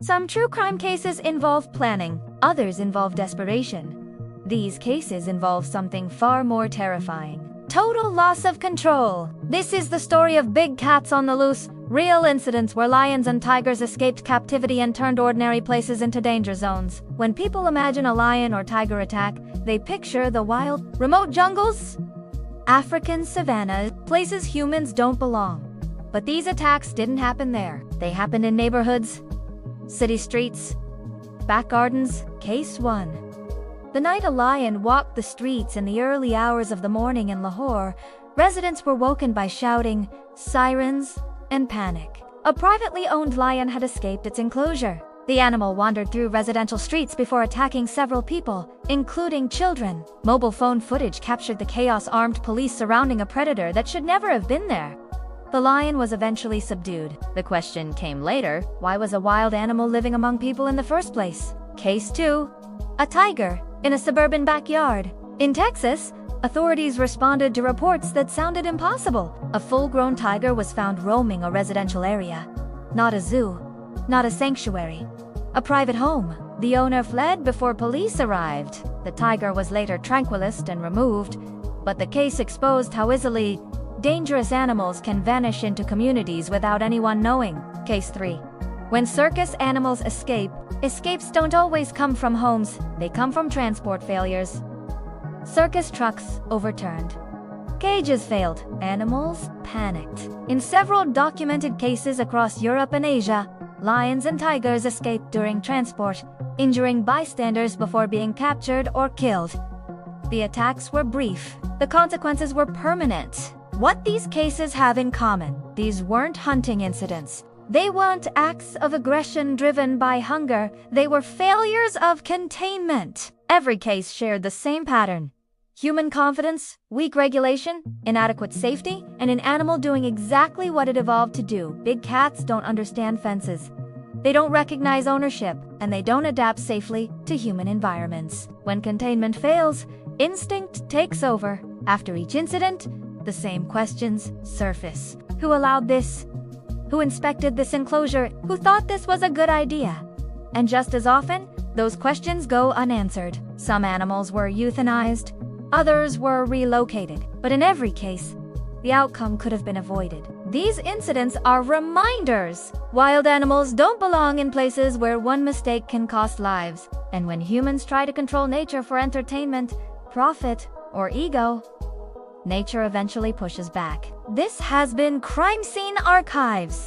Some true crime cases involve planning, others involve desperation. These cases involve something far more terrifying: total loss of control. This is the story of big cats on the loose, real incidents where lions and tigers escaped captivity and turned ordinary places into danger zones. When people imagine a lion or tiger attack, they picture the wild, remote jungles, African savannas, places humans don't belong. But these attacks didn't happen there. They happened in neighborhoods, city streets, back gardens. Case 1. The night a lion walked the streets in the early hours of the morning in Lahore, residents were woken by shouting, sirens, and panic. A privately owned lion had escaped its enclosure. The animal wandered through residential streets before attacking several people, including children. Mobile phone footage captured the chaos-armed police surrounding a predator that should never have been there. The lion was eventually subdued. The question came later: why was a wild animal living among people in the first place? Case 2. A tiger in a suburban backyard. In Texas, authorities responded to reports that sounded impossible. A full-grown tiger was found roaming a residential area. Not a zoo, not a sanctuary, a private home. The owner fled before police arrived. The tiger was later tranquilized and removed, but the case exposed how easily dangerous animals can vanish into communities without anyone knowing. Case 3. When circus animals escape, escapes don't always come from homes, they come from transport failures. Circus trucks overturned. Cages failed. Animals panicked. In several documented cases across Europe and Asia, lions and tigers escaped during transport, injuring bystanders before being captured or killed. The attacks were brief. The consequences were permanent. What these cases have in common: these weren't hunting incidents. They weren't acts of aggression driven by hunger. They were failures of containment. Every case shared the same pattern: human confidence, weak regulation, inadequate safety, and an animal doing exactly what it evolved to do. Big cats don't understand fences. They don't recognize ownership, and they don't adapt safely to human environments. When containment fails, instinct takes over. After each incident, the same questions surface: who allowed this? Who inspected this enclosure? Who thought this was a good idea? And just as often, those questions go unanswered. Some animals were euthanized, others were relocated, but in every case, the outcome could have been avoided. These incidents are reminders. Wild animals don't belong in places where one mistake can cost lives. And when humans try to control nature for entertainment, profit, or ego, nature eventually pushes back. This has been Crime Scene Archives.